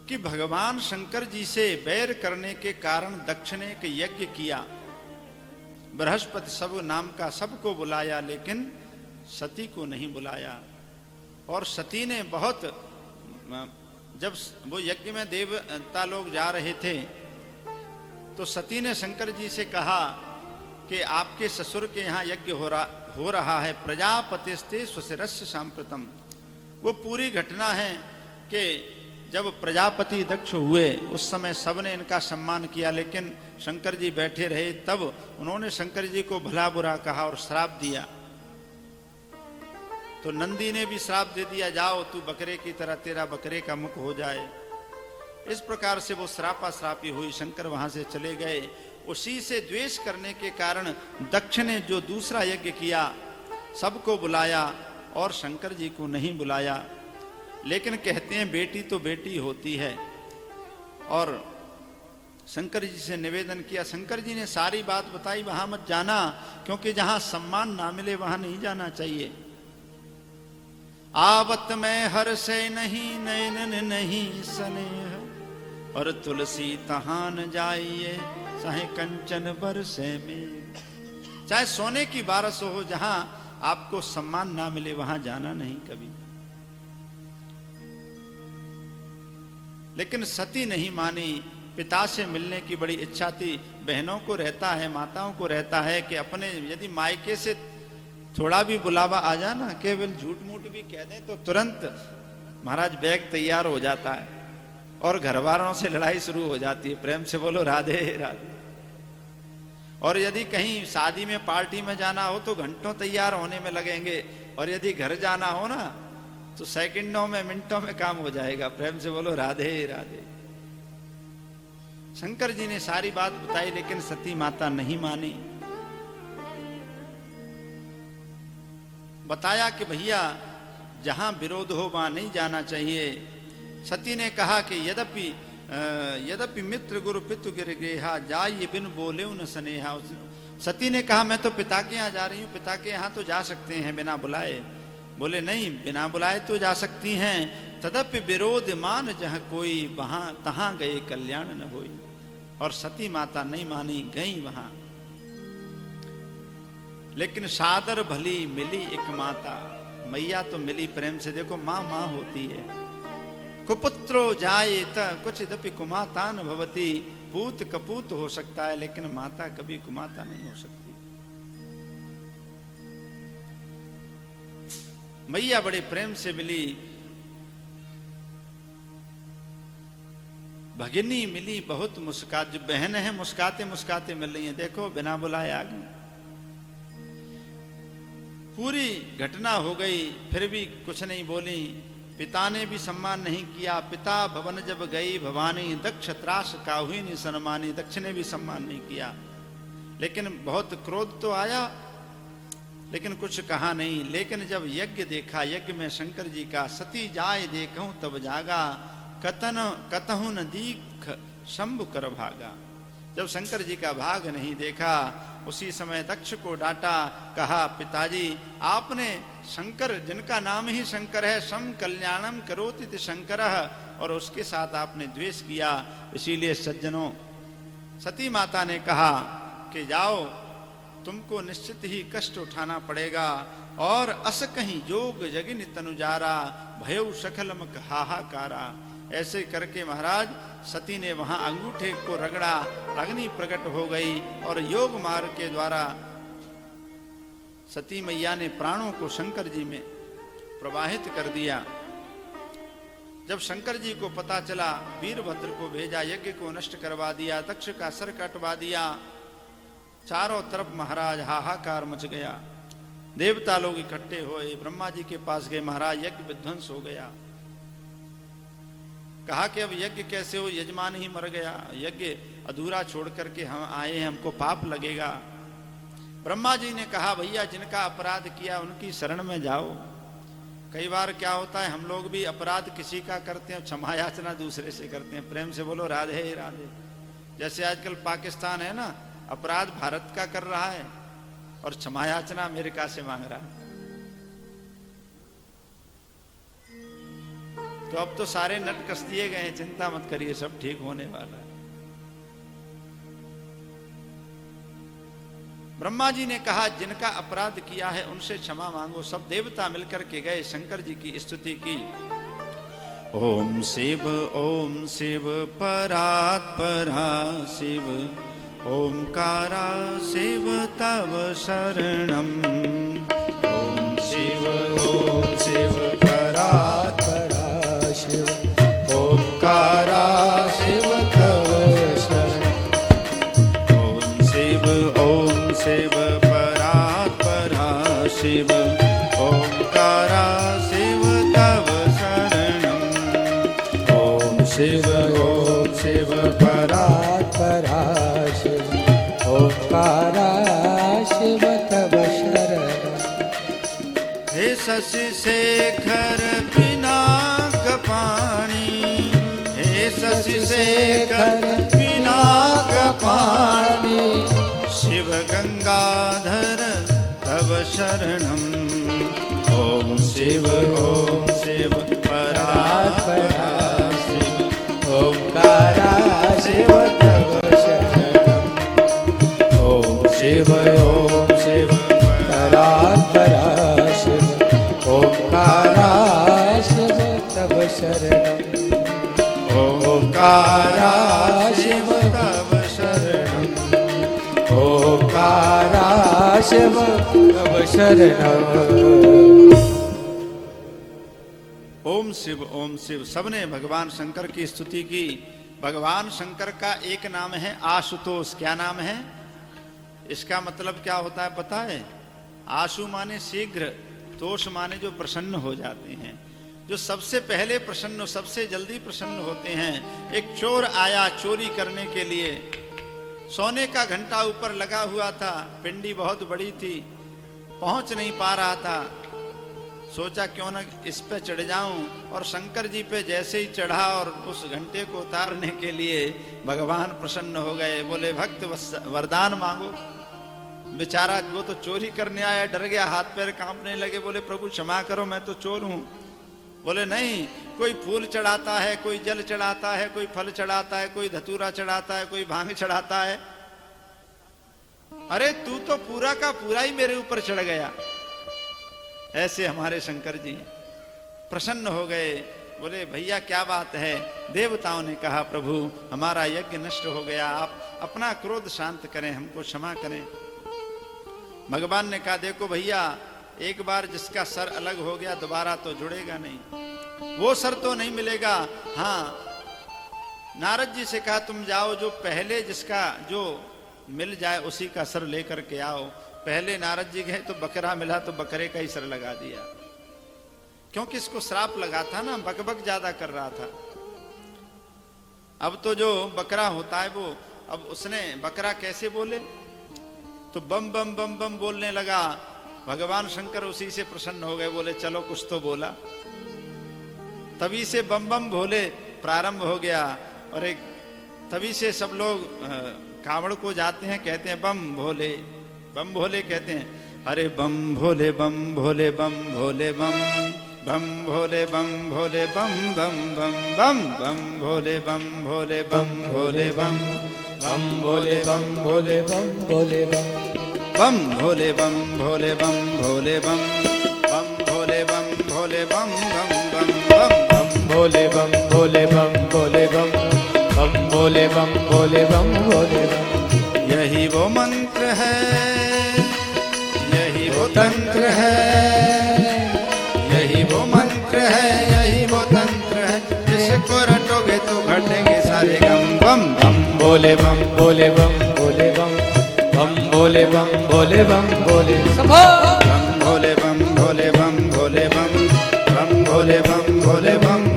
कि भगवान शंकर जी से बैर करने के कारण दक्ष ने एक यज्ञ किया। बृहस्पति सब नाम का सबको बुलाया, लेकिन सती को नहीं बुलाया। और सती ने बहुत, जब वो यज्ञ में देवता लोग जा रहे थे तो सती ने शंकर जी से कहा कि आपके ससुर के यहाँ यज्ञ हो रहा है, प्रजापतिस्ते स्वशिरस्य सांप्रतम। वो पूरी घटना है कि जब प्रजापति दक्ष हुए उस समय सबने इनका सम्मान किया, लेकिन शंकर जी बैठे रहे, तब उन्होंने शंकर जी को भला बुरा कहा और श्राप दिया। तो नंदी ने भी श्राप दे दिया, जाओ तू बकरे की तरह, तेरा बकरे का मुख हो जाए। इस प्रकार से वो श्रापा श्रापी हुई, शंकर वहां से चले गए। उसी से द्वेष करने के कारण दक्ष ने जो दूसरा यज्ञ किया, सबको बुलाया और शंकर जी को नहीं बुलाया। लेकिन कहते हैं बेटी तो बेटी होती है, और शंकर जी से निवेदन किया। शंकर जी ने सारी बात बताई, वहां मत जाना, क्योंकि जहां सम्मान ना मिले वहां नहीं जाना चाहिए। आवत में हर से नहीं, नैनन नहीं स्नेह, और तुलसी तहां न जाइए, चाहे कंचन बरसे में। चाहे सोने की बारिश हो, जहां आपको सम्मान ना मिले वहां जाना नहीं कभी। लेकिन सती नहीं मानी। पिता से मिलने की बड़ी इच्छा थी। बहनों को रहता है, माताओं को रहता है कि अपने यदि मायके से थोड़ा भी बुलावा आ जाना, केवल झूठ मूठ भी कह दें तो तुरंत महाराज बैग तैयार हो जाता है और घर वालों से लड़ाई शुरू हो जाती है। प्रेम से बोलो राधे राधे। और यदि कहीं शादी में पार्टी में जाना हो तो घंटों तैयार होने में लगेंगे, और यदि घर जाना हो ना तो सेकंडों में, मिनटों में काम हो जाएगा। प्रेम से बोलो राधे राधे। शंकर जी ने सारी बात बताई, लेकिन सती माता नहीं मानी। बताया कि भैया जहां विरोध हो वहां नहीं जाना चाहिए। सती ने कहा कि यद्यपि मित्र गुरु पितु गिर गेहा, जाइए बिन बोले न स्नेहा। सती ने कहा मैं तो पिता के यहाँ जा रही हूँ, पिता के यहाँ तो जा सकते हैं बिना बुलाए। बोले नहीं, बिना बुलाए तो जा सकती हैं, तदपि विरोध मान जहाँ कोई, वहां तहां गए कल्याण न होई। और सती माता नहीं मानी, गई वहां। लेकिन सादर भली मिली एक माता, मैया तो मिली प्रेम से। देखो माँ माँ होती है। कुपुत्रो जाए त कुछ दपि कुमाता न भवती। पूत कपूत हो सकता है, लेकिन माता कभी कुमाता नहीं हो सकती। मैया बड़े प्रेम से मिली। भगिनी मिली बहुत मुस्का, जो बहन है मुस्काते मुस्काते मिल रही है। देखो बिना बुलाए आ गई। पूरी घटना हो गई, फिर भी कुछ नहीं बोली। पिता ने भी सम्मान नहीं किया। पिता भवन जब गई भवानी, दक्ष त्रास काहुई नि सन्मानी। दक्ष ने भी सम्मान नहीं किया। लेकिन बहुत क्रोध तो आया, लेकिन कुछ कहा नहीं। लेकिन जब यज्ञ देखा, यज्ञ में शंकर जी का, सती जाए देखूं तब जागा, कतहु न दीख शंभु कर भागा। जब शंकर जी का भाग नहीं देखा, उसी समय दक्ष को डांटा। कहा पिताजी आपने शंकर, जिनका नाम ही शंकर है, सम कल्याणम करोति शंकरः, और उसके साथ आपने द्वेष किया। इसीलिए सज्जनों, सती माता ने कहा कि जाओ, तुमको निश्चित ही कष्ट उठाना पड़ेगा। और अस कहीं जोग जगिन तनुजारा, भयउ सकलमक हाहाकारा। ऐसे करके महाराज सती ने वहां अंगूठे को रगड़ा, अग्नि प्रकट हो गई, और योग मार्ग के द्वारा सती मैया ने प्राणों को शंकर जी में प्रवाहित कर दिया। जब शंकर जी को पता चला, वीरभद्र को भेजा, यज्ञ को नष्ट करवा दिया, दक्ष का सर कटवा दिया। चारों तरफ महाराज हाहाकार मच गया। देवता लोग इकट्ठे हुए, ब्रह्मा जी के पास गए, महाराज यज्ञ विध्वंस हो गया। कहा कि अब यज्ञ कैसे हो, यजमान ही मर गया, यज्ञ अधूरा छोड़ करके हम आए हैं, हमको पाप लगेगा। ब्रह्मा जी ने कहा भैया जिनका अपराध किया उनकी शरण में जाओ। कई बार क्या होता है, हम लोग भी अपराध किसी का करते हैं, क्षमा याचना दूसरे से करते हैं। प्रेम से बोलो राधे राधे। जैसे आजकल पाकिस्तान है ना, अपराध भारत का कर रहा है और क्षमा याचना अमेरिका से मांग रहा है। तो अब तो सारे नट कस दिए गए, चिंता मत करिए, सब ठीक होने वाला है। ब्रह्मा जी ने कहा जिनका अपराध किया है उनसे क्षमा मांगो। सब देवता मिलकर के गए, शंकर जी की स्तुति की। ओम शिव परात्परा शिव, ओंकारा शिव तव शरणम। ओम शिव परात्परा शिव, ओंकारा शिव तव शरणम। ओम शिव परात्परा शिव, ओंकारा शिव तव शरणम। ओम शिव परात्परा शिव, ओंकारा शिव तव शरणम। हे शशि शेखर पिनाक पाणी, हे शशि शेखर पिनाक पाणी, शिव गंगाधर तव शरणम। ओम शिव परात्परा शिव, ओंकारा शिव तव शरणम। ओम शिव परात्परा शिव, ओंकारा शिव तव शरणम। ओंकारा शिव तव शरणम, ओंकारा शिव तव शरणम। ओम शिव। सबने भगवान शंकर की स्तुति की। भगवान शंकर का एक नाम है आशुतोष। क्या नाम है? इसका मतलब क्या होता है पता है? आशु माने शीघ्र, तोष माने जो प्रसन्न हो जाते हैं, जो सबसे पहले प्रसन्न, सबसे जल्दी प्रसन्न होते हैं। एक चोर आया चोरी करने के लिए, सोने का घंटा ऊपर लगा हुआ था, पिंडी बहुत बड़ी थी, पहुंच नहीं पा रहा था। सोचा क्यों न इस पे चढ़ जाऊं, और शंकर जी पे जैसे ही चढ़ा और उस घंटे को उतारने के लिए भगवान प्रसन्न हो गए। बोले भक्त वरदान मांगो। बेचारा वो तो चोरी करने आया, डर गया, हाथ पैर कांपने लगे। बोले प्रभु क्षमा करो, मैं तो चोर हूं। बोले नहीं, कोई फूल चढ़ाता है, कोई जल चढ़ाता है, कोई फल चढ़ाता है, कोई धतूरा चढ़ाता है, कोई भांग चढ़ाता है। अरे तू तो पूरा का पूरा ही मेरे ऊपर चढ़ गया। ऐसे हमारे शंकर जी प्रसन्न हो गए। बोले भैया क्या बात है? देवताओं ने कहा प्रभु हमारा यज्ञ नष्ट हो गया, आप अपना क्रोध शांत करें, हमको क्षमा करें। भगवान ने कहा देखो भैया, एक बार जिसका सर अलग हो गया दोबारा तो जुड़ेगा नहीं, वो सर तो नहीं मिलेगा। हाँ, नारद जी से कहा तुम जाओ, जो पहले जिसका जो मिल जाए उसी का सर लेकर के आओ। पहले नारद जी गए तो बकरा मिला, तो बकरे का ही सर लगा दिया, क्योंकि इसको श्राप लगा था ना, बकबक ज्यादा कर रहा था। अब तो जो बकरा होता है वो, अब उसने बकरा कैसे बोले, तो बम बम बम बम बोलने लगा। भगवान शंकर उसी से प्रसन्न हो गए, बोले चलो कुछ तो बोला। तभी से बम बम भोले प्रारंभ हो गया। और एक तभी से सब लोग कांवड़ को जाते हैं, कहते हैं बम भोले, बम भोले कहते हैं। अरे बम भोले बम भोले बम भोले बम, बम भोले बम भोले बम बम बम बम, बम भोले बम भोले बम भोले बम, बम भोले बम भोले बम भोले बम, बम भोले बम भोले बम भोले बम, बम भोले बम भोले बम बम बम बम, बम भोले बम भोले बम भोले बम, बम भोले बम भोले बम भोले बम। यही वो मंत्र है, यही वो तंत्र है, यही वो मंत्र है, यही वो तंत्र है, जिसको रटोगे तो घटेंगे सारे गम। बम बम भोले बम भोले बम भोले बम, बम भोले बम भोले बम भोले बम भोले बम भोले बम भोले बम, बम भोले बम भोले बम